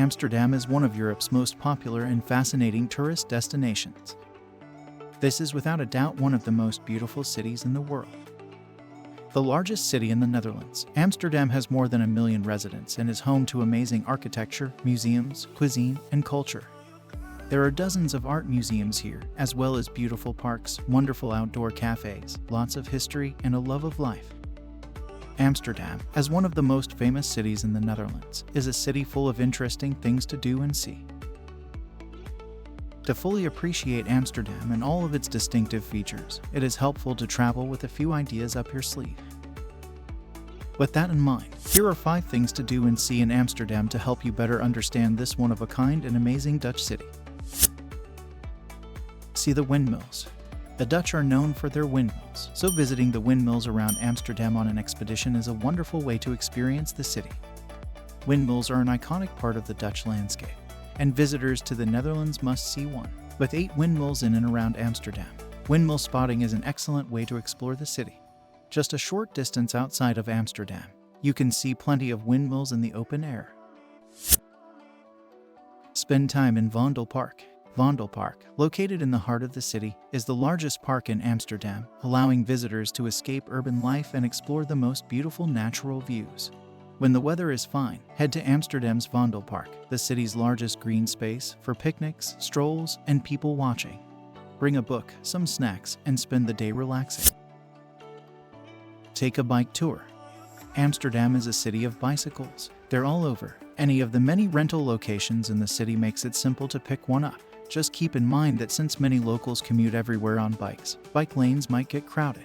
Amsterdam is one of Europe's most popular and fascinating tourist destinations. This is without a doubt one of the most beautiful cities in the world. The largest city in the Netherlands, Amsterdam has more than 1 million residents and is home to amazing architecture, museums, cuisine, and culture. There are dozens of art museums here, as well as beautiful parks, wonderful outdoor cafes, lots of history, and a love of life. Amsterdam, as one of the most famous cities in the Netherlands, is a city full of interesting things to do and see. To fully appreciate Amsterdam and all of its distinctive features, it is helpful to travel with a few ideas up your sleeve. With that in mind, here are 5 things to do and see in Amsterdam to help you better understand this one-of-a-kind and amazing Dutch city. See the windmills. The Dutch are known for their windmills, so visiting the windmills around Amsterdam on an expedition is a wonderful way to experience the city. Windmills are an iconic part of the Dutch landscape, and visitors to the Netherlands must see one. With 8 windmills in and around Amsterdam, windmill spotting is an excellent way to explore the city. Just a short distance outside of Amsterdam, you can see plenty of windmills in the open air. Spend time in Vondel Park. Vondel Park, located in the heart of the city, is the largest park in Amsterdam, allowing visitors to escape urban life and explore the most beautiful natural views. When the weather is fine, head to Amsterdam's Vondel Park, the city's largest green space, for picnics, strolls, and people watching. Bring a book, some snacks, and spend the day relaxing. Take a bike tour. Amsterdam is a city of bicycles. They're all over. Any of the many rental locations in the city makes it simple to pick one up. Just keep in mind that since many locals commute everywhere on bikes, bike lanes might get crowded.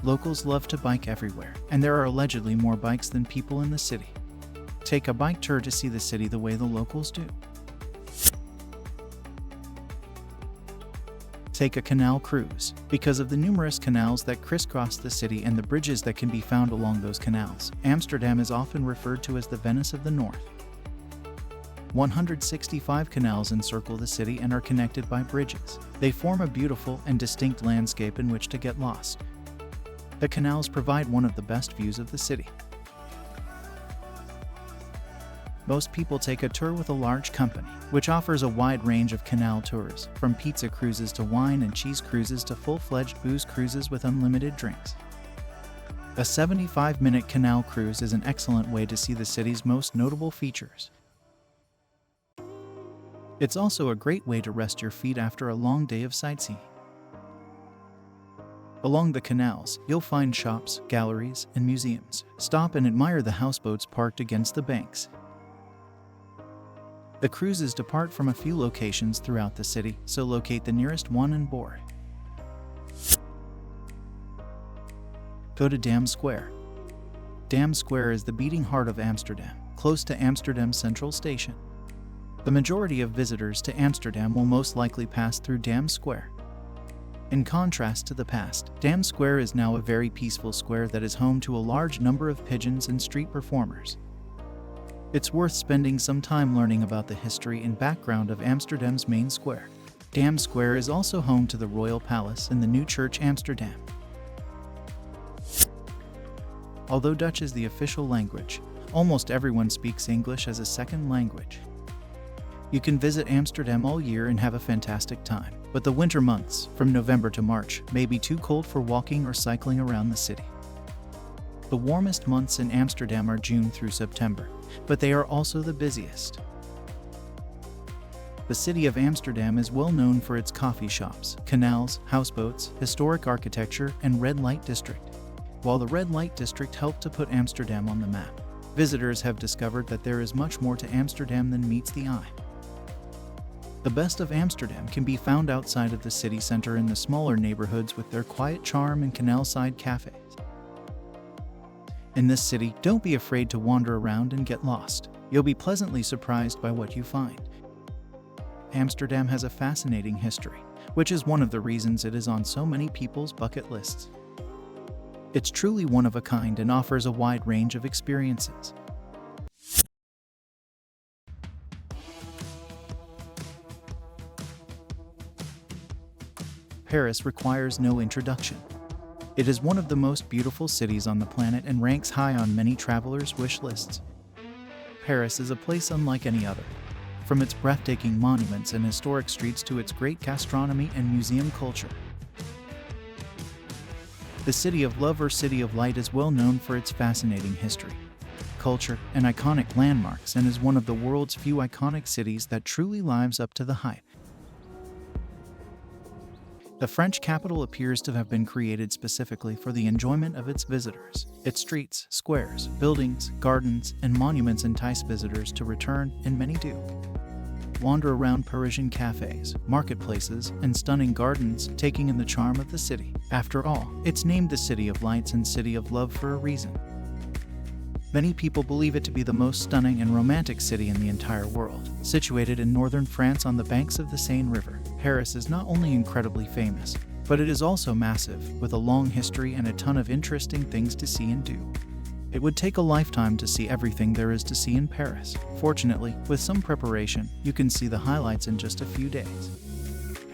Locals love to bike everywhere, and there are allegedly more bikes than people in the city. Take a bike tour to see the city the way the locals do. Take a canal cruise. Because of the numerous canals that crisscross the city and the bridges that can be found along those canals, Amsterdam is often referred to as the Venice of the North. 165 canals encircle the city and are connected by bridges. They form a beautiful and distinct landscape in which to get lost. The canals provide one of the best views of the city. Most people take a tour with a large company, which offers a wide range of canal tours, from pizza cruises to wine and cheese cruises to full-fledged booze cruises with unlimited drinks. A 75-minute canal cruise is an excellent way to see the city's most notable features. It's also a great way to rest your feet after a long day of sightseeing. Along the canals, you'll find shops, galleries, and museums. Stop and admire the houseboats parked against the banks. The cruises depart from a few locations throughout the city, so locate the nearest one and board. Go to Dam Square. Dam Square is the beating heart of Amsterdam, close to Amsterdam Central Station. The majority of visitors to Amsterdam will most likely pass through Dam Square. In contrast to the past, Dam Square is now a very peaceful square that is home to a large number of pigeons and street performers. It's worth spending some time learning about the history and background of Amsterdam's main square. Dam Square is also home to the Royal Palace and the New Church Amsterdam. Although Dutch is the official language, almost everyone speaks English as a second language. You can visit Amsterdam all year and have a fantastic time, but the winter months, from November to March, may be too cold for walking or cycling around the city. The warmest months in Amsterdam are June through September, but they are also the busiest. The city of Amsterdam is well known for its coffee shops, canals, houseboats, historic architecture, and red light district. While the red light district helped to put Amsterdam on the map, visitors have discovered that there is much more to Amsterdam than meets the eye. The best of Amsterdam can be found outside of the city center in the smaller neighborhoods with their quiet charm and canal-side cafes. In this city, don't be afraid to wander around and get lost. You'll be pleasantly surprised by what you find. Amsterdam has a fascinating history, which is one of the reasons it is on so many people's bucket lists. It's truly one of a kind and offers a wide range of experiences. Paris requires no introduction. It is one of the most beautiful cities on the planet and ranks high on many travelers' wish lists. Paris is a place unlike any other. From its breathtaking monuments and historic streets to its great gastronomy and museum culture. The City of Love or City of Light is well known for its fascinating history, culture, and iconic landmarks, and is one of the world's few iconic cities that truly lives up to the hype. The French capital appears to have been created specifically for the enjoyment of its visitors. Its streets, squares, buildings, gardens, and monuments entice visitors to return, and many do. Wander around Parisian cafes, marketplaces, and stunning gardens, taking in the charm of the city. After all, it's named the City of Lights and City of Love for a reason. Many people believe it to be the most stunning and romantic city in the entire world. Situated in northern France on the banks of the Seine River, Paris is not only incredibly famous, but it is also massive, with a long history and a ton of interesting things to see and do. It would take a lifetime to see everything there is to see in Paris. Fortunately, with some preparation, you can see the highlights in just a few days.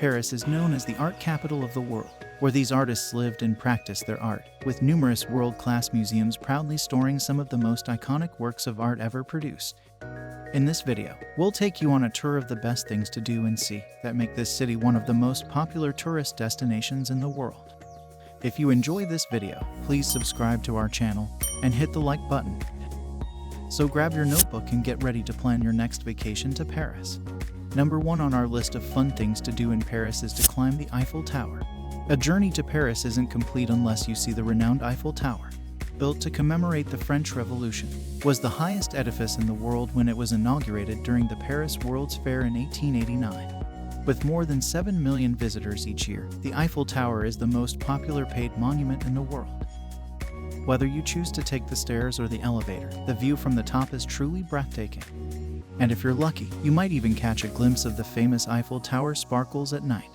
Paris is known as the art capital of the world, where these artists lived and practiced their art, with numerous world-class museums proudly storing some of the most iconic works of art ever produced. In this video, we'll take you on a tour of the best things to do and see that make this city one of the most popular tourist destinations in the world. If you enjoy this video, please subscribe to our channel and hit the like button. So grab your notebook and get ready to plan your next vacation to Paris. Number 1 on our list of fun things to do in Paris is to climb the Eiffel Tower. A journey to Paris isn't complete unless you see the renowned Eiffel Tower. Built to commemorate the French Revolution, was the highest edifice in the world when it was inaugurated during the Paris World's Fair in 1889. With more than 7 million visitors each year, the Eiffel Tower is the most popular paid monument in the world. Whether you choose to take the stairs or the elevator, the view from the top is truly breathtaking. And if you're lucky, you might even catch a glimpse of the famous Eiffel Tower sparkles at night.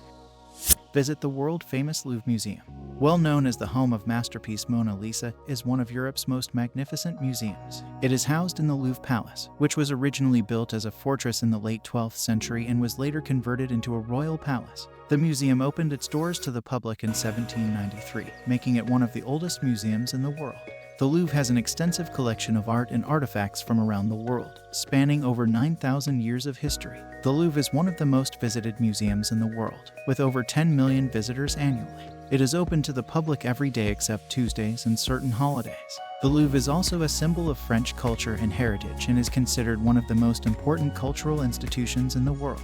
Visit the world-famous Louvre Museum. Well known as the home of masterpiece Mona Lisa, is one of Europe's most magnificent museums. It is housed in the Louvre Palace, which was originally built as a fortress in the late 12th century and was later converted into a royal palace. The museum opened its doors to the public in 1793, making it one of the oldest museums in the world. The Louvre has an extensive collection of art and artifacts from around the world, spanning over 9,000 years of history. The Louvre is one of the most visited museums in the world, with over 10 million visitors annually. It is open to the public every day except Tuesdays and certain holidays. The Louvre is also a symbol of French culture and heritage and is considered one of the most important cultural institutions in the world.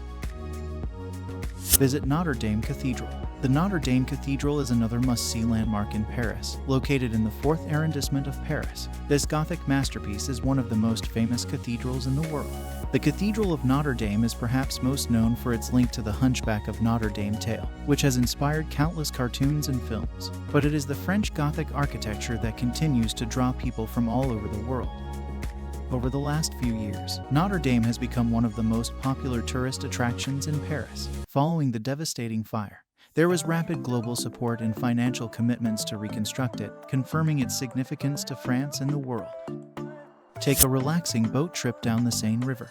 Visit Notre Dame Cathedral. The Notre Dame Cathedral is another must-see landmark in Paris, located in the 4th arrondissement of Paris. This Gothic masterpiece is one of the most famous cathedrals in the world. The Cathedral of Notre Dame is perhaps most known for its link to the Hunchback of Notre Dame tale, which has inspired countless cartoons and films. But it is the French Gothic architecture that continues to draw people from all over the world. Over the last few years, Notre Dame has become one of the most popular tourist attractions in Paris. Following the devastating fire, there was rapid global support and financial commitments to reconstruct it, confirming its significance to France and the world. Take a relaxing boat trip down the Seine River.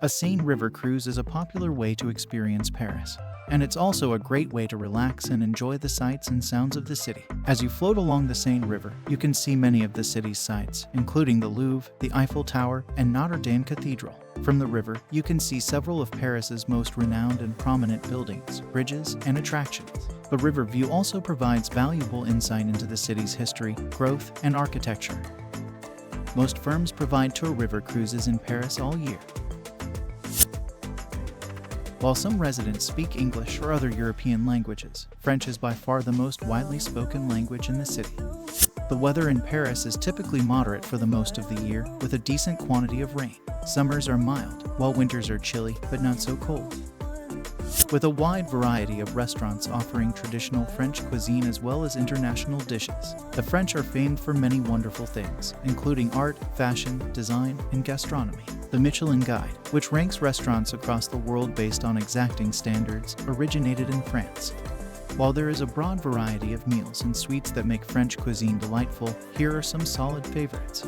A Seine River cruise is a popular way to experience Paris, and it's also a great way to relax and enjoy the sights and sounds of the city. As you float along the Seine River, you can see many of the city's sights, including the Louvre, the Eiffel Tower, and Notre Dame Cathedral. From the river, you can see several of Paris's most renowned and prominent buildings, bridges, and attractions. The river view also provides valuable insight into the city's history, growth, and architecture. Most firms provide tour river cruises in Paris all year. While some residents speak English or other European languages, French is by far the most widely spoken language in the city. The weather in Paris is typically moderate for the most of the year, with a decent quantity of rain. Summers are mild, while winters are chilly but not so cold. With a wide variety of restaurants offering traditional French cuisine as well as international dishes, the French are famed for many wonderful things, including art, fashion, design, and gastronomy. The Michelin Guide, which ranks restaurants across the world based on exacting standards, originated in France. While there is a broad variety of meals and sweets that make French cuisine delightful, here are some solid favorites.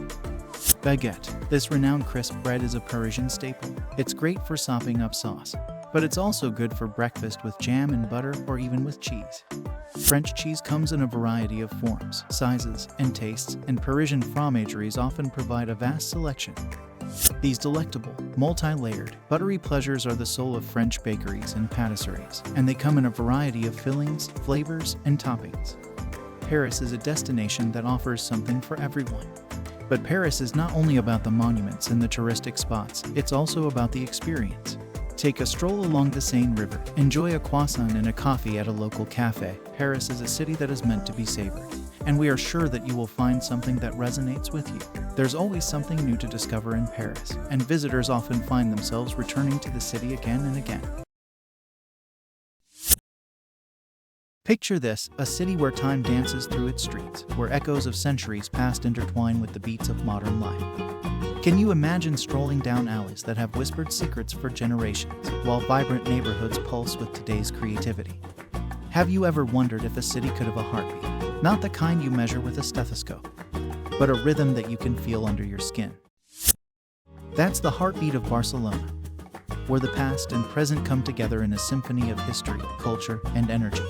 Baguette. This renowned crisp bread is a Parisian staple. It's great for sopping up sauce, but it's also good for breakfast with jam and butter or even with cheese. French cheese comes in a variety of forms, sizes, and tastes, and Parisian fromageries often provide a vast selection. These delectable, multi-layered, buttery pleasures are the soul of French bakeries and patisseries, and they come in a variety of fillings, flavors, and toppings. Paris is a destination that offers something for everyone. But Paris is not only about the monuments and the touristic spots, it's also about the experience. Take a stroll along the Seine River, enjoy a croissant and a coffee at a local cafe. Paris is a city that is meant to be savored, and we are sure that you will find something that resonates with you. There's always something new to discover in Paris, and visitors often find themselves returning to the city again and again. Picture this, a city where time dances through its streets, where echoes of centuries past intertwine with the beats of modern life. Can you imagine strolling down alleys that have whispered secrets for generations, while vibrant neighborhoods pulse with today's creativity? Have you ever wondered if a city could have a heartbeat? Not the kind you measure with a stethoscope, but a rhythm that you can feel under your skin. That's the heartbeat of Barcelona, where the past and present come together in a symphony of history, culture, and energy.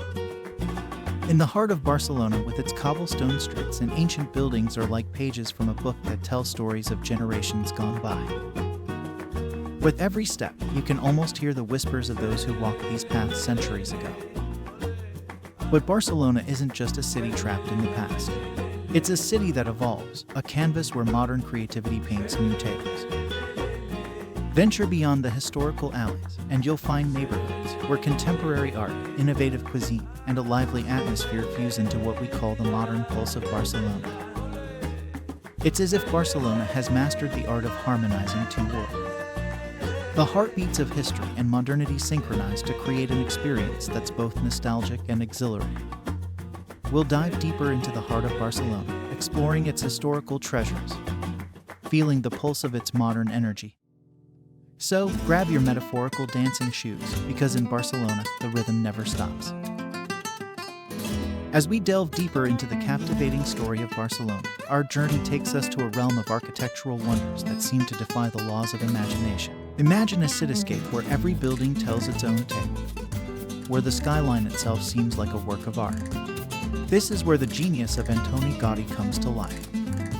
In the heart of Barcelona, with its cobblestone streets and ancient buildings, are like pages from a book that tell stories of generations gone by. With every step, you can almost hear the whispers of those who walked these paths centuries ago. But Barcelona isn't just a city trapped in the past. It's a city that evolves, a canvas where modern creativity paints new tales. Venture beyond the historical alleys, and you'll find neighborhoods where contemporary art, innovative cuisine, and a lively atmosphere fuse into what we call the modern pulse of Barcelona. It's as if Barcelona has mastered the art of harmonizing two worlds. The heartbeats of history and modernity synchronize to create an experience that's both nostalgic and exhilarating. We'll dive deeper into the heart of Barcelona, exploring its historical treasures, feeling the pulse of its modern energy. So, grab your metaphorical dancing shoes, because in Barcelona, the rhythm never stops. As we delve deeper into the captivating story of Barcelona, our journey takes us to a realm of architectural wonders that seem to defy the laws of imagination. Imagine a cityscape where every building tells its own tale, where the skyline itself seems like a work of art. This is where the genius of Antoni Gaudí comes to life.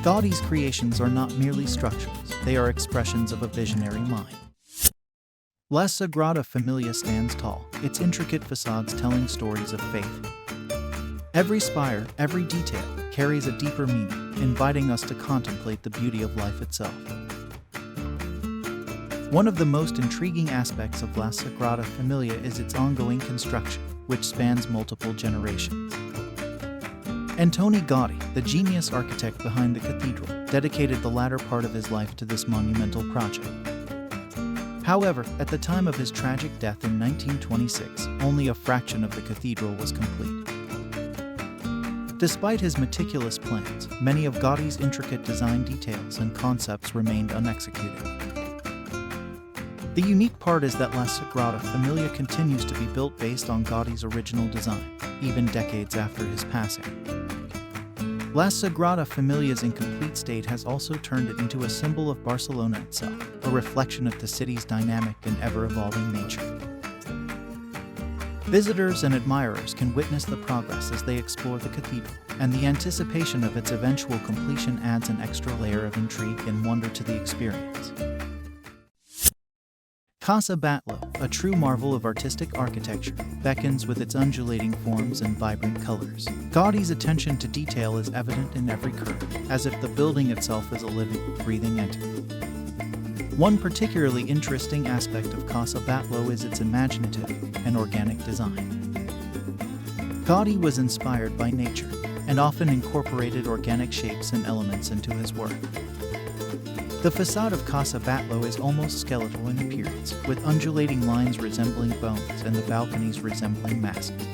Gaudi's creations are not merely structures, they are expressions of a visionary mind. La Sagrada Familia stands tall, its intricate facades telling stories of faith. Every spire, every detail, carries a deeper meaning, inviting us to contemplate the beauty of life itself. One of the most intriguing aspects of La Sagrada Familia is its ongoing construction, which spans multiple generations. Antoni Gaudí, the genius architect behind the cathedral, dedicated the latter part of his life to this monumental project. However, at the time of his tragic death in 1926, only a fraction of the cathedral was complete. Despite his meticulous plans, many of Gaudí's intricate design details and concepts remained unexecuted. The unique part is that La Sagrada Familia continues to be built based on Gaudí's original design, even decades after his passing. La Sagrada Familia's incomplete state has also turned it into a symbol of Barcelona itself, a reflection of the city's dynamic and ever-evolving nature. Visitors and admirers can witness the progress as they explore the cathedral, and the anticipation of its eventual completion adds an extra layer of intrigue and wonder to the experience. Casa Batlló, a true marvel of artistic architecture, beckons with its undulating forms and vibrant colors. Gaudí's attention to detail is evident in every curve, as if the building itself is a living, breathing entity. One particularly interesting aspect of Casa Batlló is its imaginative and organic design. Gaudí was inspired by nature and often incorporated organic shapes and elements into his work. The facade of Casa Batlló is almost skeletal in appearance, with undulating lines resembling bones and the balconies resembling masks.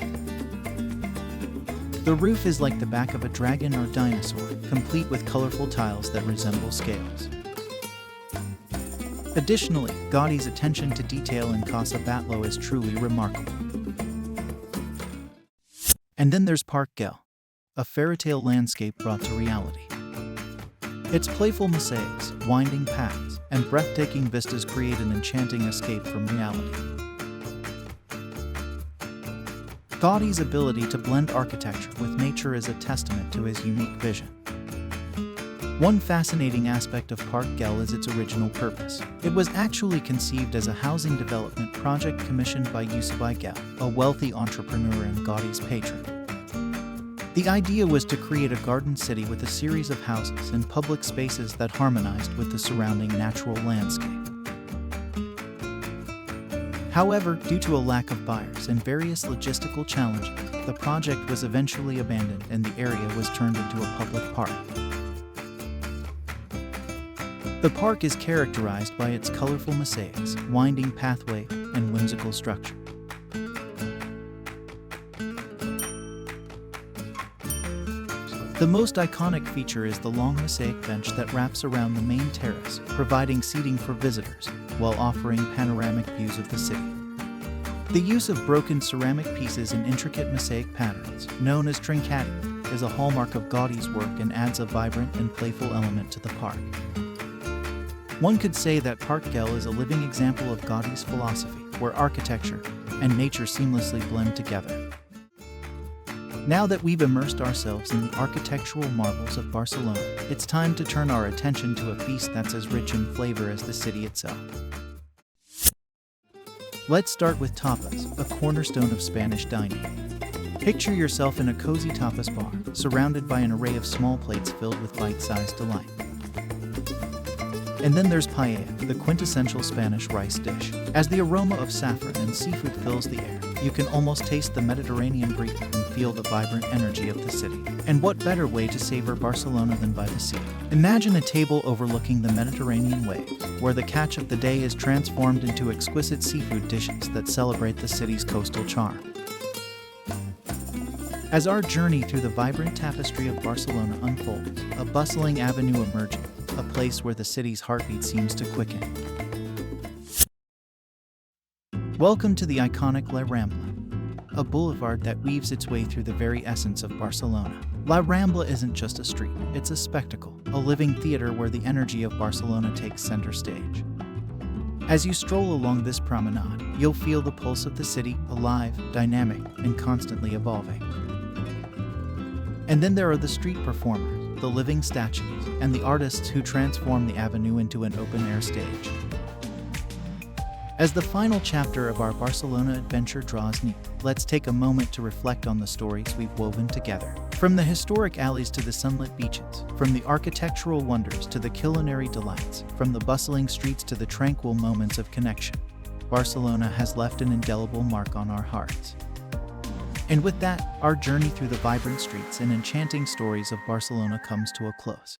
The roof is like the back of a dragon or dinosaur, complete with colorful tiles that resemble scales. Additionally, Gaudí's attention to detail in Casa Batlló is truly remarkable. And then there's Parc Güell, a fairy-tale landscape brought to reality. Its playful mosaics, winding paths, and breathtaking vistas create an enchanting escape from reality. Gaudi's ability to blend architecture with nature is a testament to his unique vision. One fascinating aspect of Park Güell is its original purpose. It was actually conceived as a housing development project commissioned by Yusuf Güell, a wealthy entrepreneur and Gaudi's patron. The idea was to create a garden city with a series of houses and public spaces that harmonized with the surrounding natural landscape. However, due to a lack of buyers and various logistical challenges, the project was eventually abandoned and the area was turned into a public park. The park is characterized by its colorful mosaics, winding pathway, and whimsical structure. The most iconic feature is the long mosaic bench that wraps around the main terrace, providing seating for visitors, while offering panoramic views of the city. The use of broken ceramic pieces and intricate mosaic patterns, known as trincati, is a hallmark of Gaudi's work and adds a vibrant and playful element to the park. One could say that Park Güell is a living example of Gaudi's philosophy, where architecture and nature seamlessly blend together. Now that we've immersed ourselves in the architectural marvels of Barcelona, it's time to turn our attention to a feast that's as rich in flavor as the city itself. Let's start with tapas, a cornerstone of Spanish dining. Picture yourself in a cozy tapas bar, surrounded by an array of small plates filled with bite-sized delight. And then there's paella, the quintessential Spanish rice dish. As the aroma of saffron and seafood fills the air, you can almost taste the Mediterranean breeze and feel the vibrant energy of the city. And what better way to savor Barcelona than by the sea? Imagine a table overlooking the Mediterranean waves, where the catch of the day is transformed into exquisite seafood dishes that celebrate the city's coastal charm. As our journey through the vibrant tapestry of Barcelona unfolds, a bustling avenue emerges, a place where the city's heartbeat seems to quicken. Welcome to the iconic La Rambla, a boulevard that weaves its way through the very essence of Barcelona. La Rambla isn't just a street, it's a spectacle, a living theater where the energy of Barcelona takes center stage. As you stroll along this promenade, you'll feel the pulse of the city, alive, dynamic, and constantly evolving. And then there are the street performers, the living statues, and the artists who transform the avenue into an open-air stage. As the final chapter of our Barcelona adventure draws near, let's take a moment to reflect on the stories we've woven together. From the historic alleys to the sunlit beaches, from the architectural wonders to the culinary delights, from the bustling streets to the tranquil moments of connection, Barcelona has left an indelible mark on our hearts. And with that, our journey through the vibrant streets and enchanting stories of Barcelona comes to a close.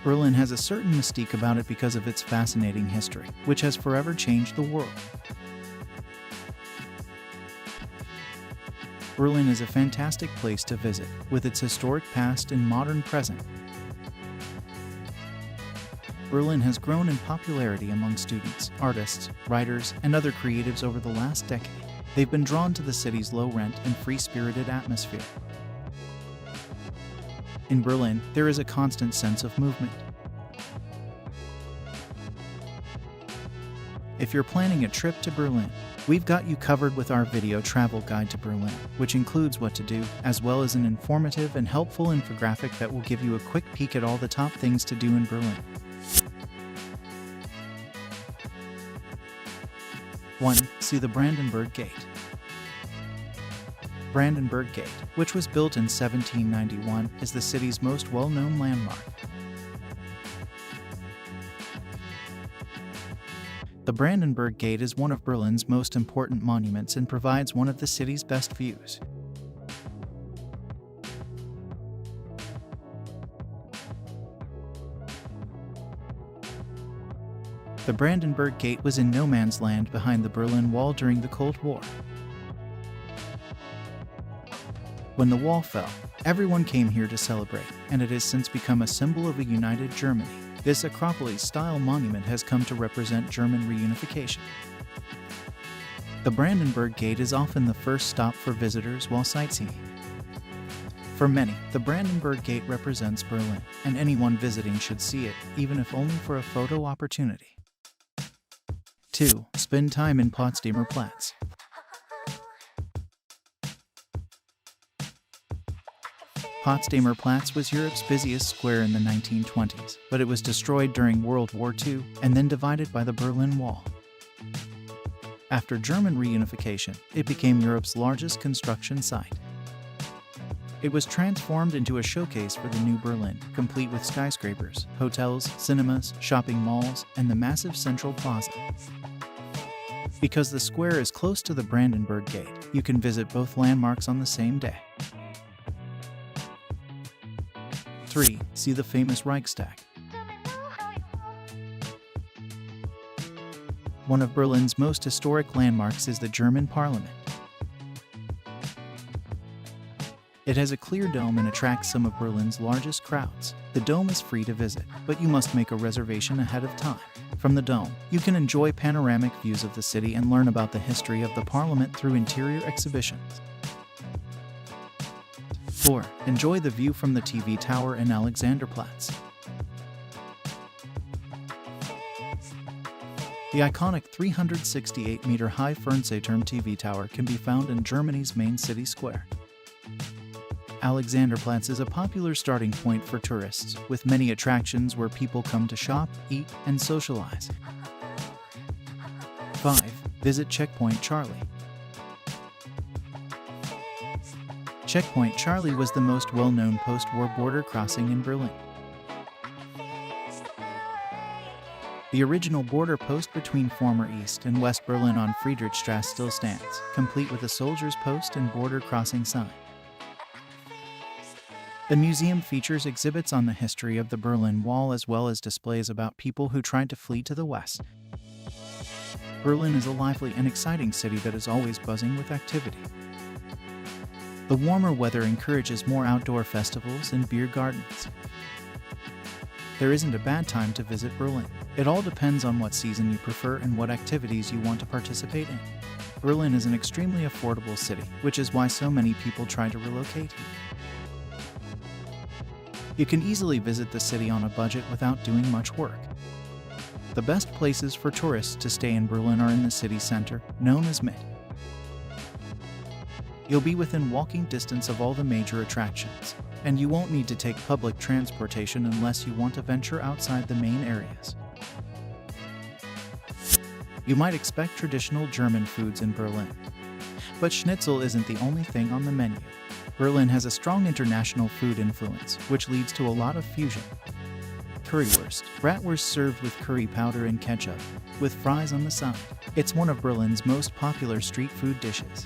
Berlin has a certain mystique about it because of its fascinating history, which has forever changed the world. Berlin is a fantastic place to visit, with its historic past and modern present. Berlin has grown in popularity among students, artists, writers, and other creatives over the last decade. They've been drawn to the city's low rent and free-spirited atmosphere. In Berlin, there is a constant sense of movement. If you're planning a trip to Berlin, we've got you covered with our video travel guide to Berlin, which includes what to do, as well as an informative and helpful infographic that will give you a quick peek at all the top things to do in Berlin. 1. See the Brandenburg Gate. Brandenburg Gate, which was built in 1791, is the city's most well-known landmark. The Brandenburg Gate is one of Berlin's most important monuments and provides one of the city's best views. The Brandenburg Gate was in no man's land behind the Berlin Wall during the Cold War. When the wall fell, everyone came here to celebrate, and it has since become a symbol of a united Germany. This Acropolis-style monument has come to represent German reunification. The Brandenburg Gate is often the first stop for visitors while sightseeing. For many, the Brandenburg Gate represents Berlin, and anyone visiting should see it, even if only for a photo opportunity. 2. Spend time in Potsdamer Platz. Potsdamer Platz was Europe's busiest square in the 1920s, but it was destroyed during World War II and then divided by the Berlin Wall. After German reunification, it became Europe's largest construction site. It was transformed into a showcase for the new Berlin, complete with skyscrapers, hotels, cinemas, shopping malls, and the massive central plaza. Because the square is close to the Brandenburg Gate, you can visit both landmarks on the same day. 3. See the famous Reichstag. One of Berlin's most historic landmarks is the German Parliament. It has a clear dome and attracts some of Berlin's largest crowds. The dome is free to visit, but you must make a reservation ahead of time. From the dome, you can enjoy panoramic views of the city and learn about the history of the parliament through interior exhibitions. 4. Enjoy the view from the TV tower in Alexanderplatz. The iconic 368-meter-high Fernsehturm TV tower can be found in Germany's main city square. Alexanderplatz is a popular starting point for tourists, with many attractions where people come to shop, eat, and socialize. 5. Visit Checkpoint Charlie. Checkpoint Charlie was the most well-known post-war border crossing in Berlin. The original border post between former East and West Berlin on Friedrichstrasse still stands, complete with a soldier's post and border crossing sign. The museum features exhibits on the history of the Berlin Wall as well as displays about people who tried to flee to the west. Berlin is a lively and exciting city that is always buzzing with activity. The warmer weather encourages more outdoor festivals and beer gardens. There isn't a bad time to visit Berlin. It all depends on what season you prefer and what activities you want to participate in. Berlin is an extremely affordable city, which is why so many people try to relocate here. You can easily visit the city on a budget without doing much work. The best places for tourists to stay in Berlin are in the city center, known as Mitte. You'll be within walking distance of all the major attractions, and you won't need to take public transportation unless you want to venture outside the main areas. You might expect traditional German foods in Berlin, but schnitzel isn't the only thing on the menu. Berlin has a strong international food influence, which leads to a lot of fusion. Currywurst, bratwurst served with curry powder and ketchup, with fries on the side. It's one of Berlin's most popular street food dishes.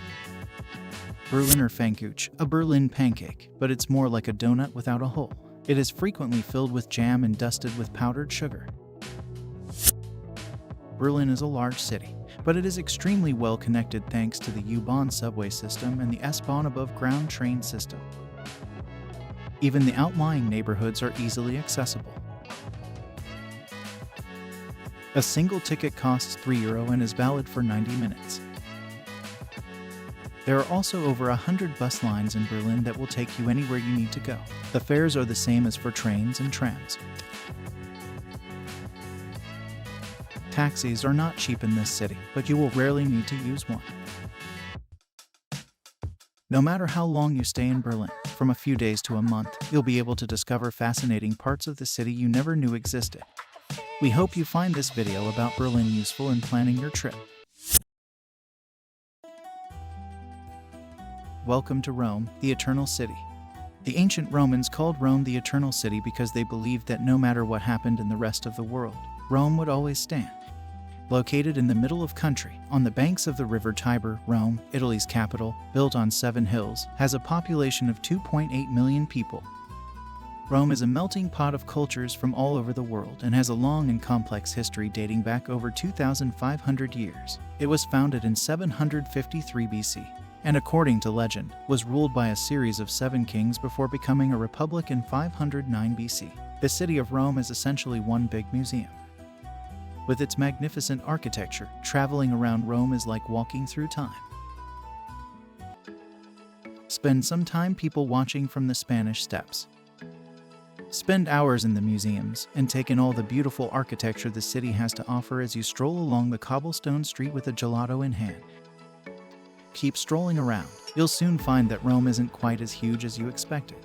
Berliner Pfannkuchen, a Berlin pancake, but it's more like a donut without a hole. It is frequently filled with jam and dusted with powdered sugar. Berlin is a large city, but it is extremely well connected thanks to the U-Bahn subway system and the S-Bahn above-ground train system. Even the outlying neighborhoods are easily accessible. A single ticket costs €3 and is valid for 90 minutes. There are also over 100 bus lines in Berlin that will take you anywhere you need to go. The fares are the same as for trains and trams. Taxis are not cheap in this city, but you will rarely need to use one. No matter how long you stay in Berlin, from a few days to a month, you'll be able to discover fascinating parts of the city you never knew existed. We hope you find this video about Berlin useful in planning your trip. Welcome to Rome, the Eternal City. The ancient Romans called Rome the Eternal City because they believed that no matter what happened in the rest of the world, Rome would always stand. Located in the middle of country, on the banks of the river Tiber, Rome, Italy's capital, built on 7 hills, has a population of 2.8 million people. Rome is a melting pot of cultures from all over the world and has a long and complex history dating back over 2,500 years. It was founded in 753 BC. And according to legend, was ruled by a series of 7 kings before becoming a republic in 509 BC. The city of Rome is essentially one big museum. With its magnificent architecture, traveling around Rome is like walking through time. Spend some time people watching from the Spanish Steps. Spend hours in the museums and take in all the beautiful architecture the city has to offer as you stroll along the cobblestone street with a gelato in hand. Keep strolling around. You'll soon find that Rome isn't quite as huge as you expected.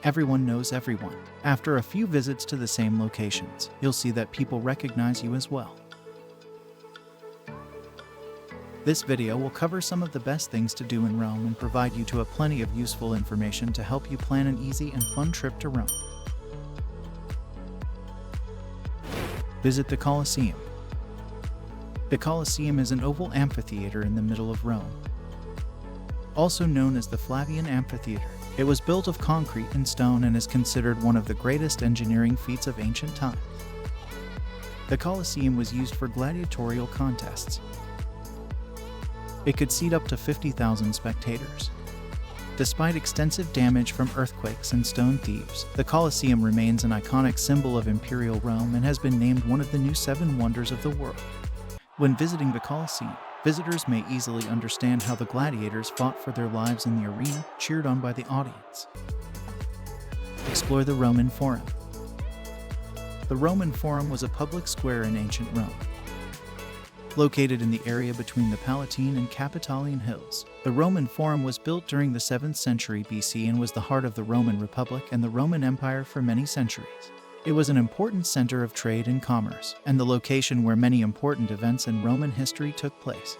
Everyone knows everyone. After a few visits to the same locations, you'll see that people recognize you as well. This video will cover some of the best things to do in Rome and provide you to plenty of useful information to help you plan an easy and fun trip to Rome. Visit the Colosseum. The Colosseum is an oval amphitheater in the middle of Rome. Also known as the Flavian Amphitheater, it was built of concrete and stone and is considered one of the greatest engineering feats of ancient times. The Colosseum was used for gladiatorial contests. It could seat up to 50,000 spectators. Despite extensive damage from earthquakes and stone thieves, the Colosseum remains an iconic symbol of Imperial Rome and has been named one of the new 7 wonders of the world. When visiting the Colosseum, visitors may easily understand how the gladiators fought for their lives in the arena, cheered on by the audience. Explore the Roman Forum. The Roman Forum was a public square in ancient Rome. Located in the area between the Palatine and Capitoline hills, the Roman Forum was built during the 7th century BC and was the heart of the Roman Republic and the Roman Empire for many centuries. It was an important center of trade and commerce, and the location where many important events in Roman history took place.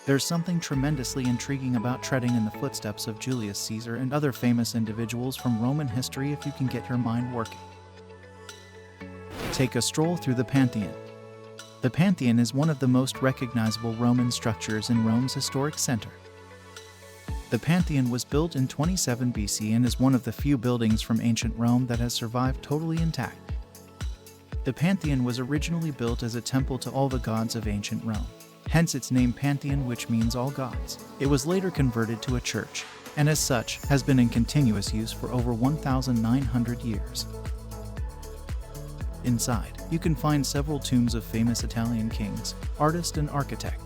There's something tremendously intriguing about treading in the footsteps of Julius Caesar and other famous individuals from Roman history if you can get your mind working. Take a stroll through the Pantheon. The Pantheon is one of the most recognizable Roman structures in Rome's historic center. The Pantheon was built in 27 BC and is one of the few buildings from ancient Rome that has survived totally intact. The Pantheon was originally built as a temple to all the gods of ancient Rome, hence its name Pantheon, which means all gods. It was later converted to a church, and as such, has been in continuous use for over 1,900 years. Inside, you can find several tombs of famous Italian kings, artists, and architects.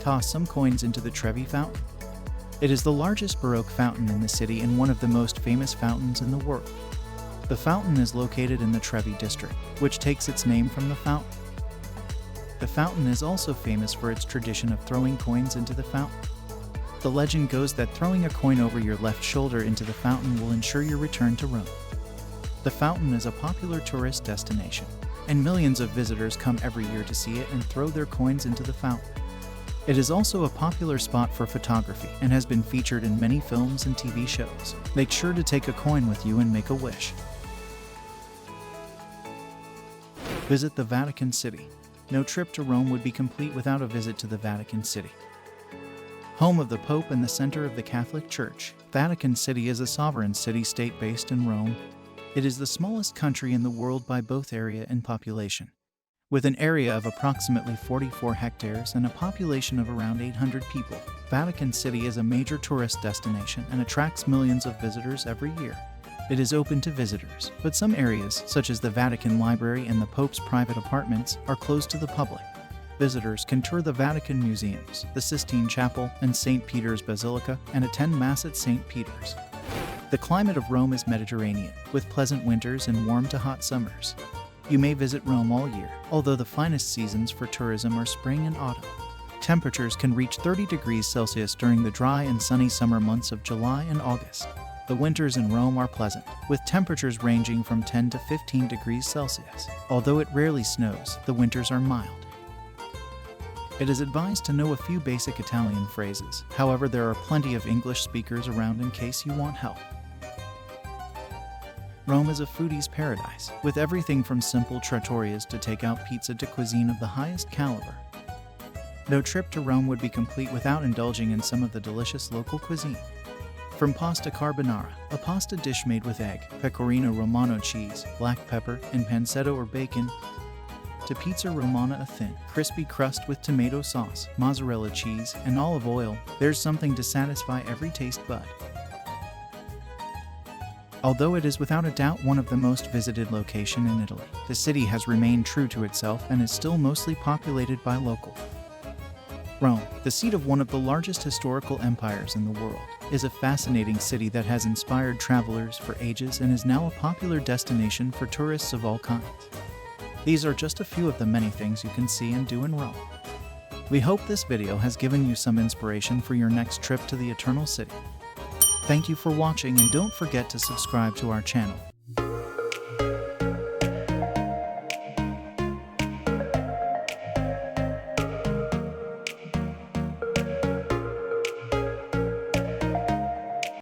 Toss some coins into the Trevi Fountain. It is the largest Baroque fountain in the city and one of the most famous fountains in the world. The fountain is located in the Trevi district, which takes its name from the fountain. The fountain is also famous for its tradition of throwing coins into the fountain. The legend goes that throwing a coin over your left shoulder into the fountain will ensure your return to Rome. The fountain is a popular tourist destination, and millions of visitors come every year to see it and throw their coins into the fountain. It is also a popular spot for photography and has been featured in many films and TV shows. Make sure to take a coin with you and make a wish. Visit the Vatican City. No trip to Rome would be complete without a visit to the Vatican City. Home of the Pope and the center of the Catholic Church, Vatican City is a sovereign city-state based in Rome. It is the smallest country in the world by both area and population. With an area of approximately 44 hectares and a population of around 800 people, Vatican City is a major tourist destination and attracts millions of visitors every year. It is open to visitors, but some areas, such as the Vatican Library and the Pope's private apartments, are closed to the public. Visitors can tour the Vatican Museums, the Sistine Chapel, and St. Peter's Basilica, and attend Mass at St. Peter's. The climate of Rome is Mediterranean, with pleasant winters and warm to hot summers. You may visit Rome all year, although the finest seasons for tourism are spring and autumn. Temperatures can reach 30 degrees Celsius during the dry and sunny summer months of July and August. The winters in Rome are pleasant, with temperatures ranging from 10 to 15 degrees Celsius. Although it rarely snows, the winters are mild. It is advised to know a few basic Italian phrases. However, there are plenty of English speakers around in case you want help. Rome is a foodie's paradise, with everything from simple trattorias to takeout pizza to cuisine of the highest caliber. No trip to Rome would be complete without indulging in some of the delicious local cuisine. From pasta carbonara, a pasta dish made with egg, pecorino romano cheese, black pepper, and pancetta or bacon, to pizza romana, a thin, crispy crust with tomato sauce, mozzarella cheese, and olive oil, there's something to satisfy every taste bud. Although it is without a doubt one of the most visited locations in Italy, the city has remained true to itself and is still mostly populated by locals. Rome, the seat of one of the largest historical empires in the world, is a fascinating city that has inspired travelers for ages and is now a popular destination for tourists of all kinds. These are just a few of the many things you can see and do in Rome. We hope this video has given you some inspiration for your next trip to the Eternal City. Thank you for watching, and don't forget to subscribe to our channel.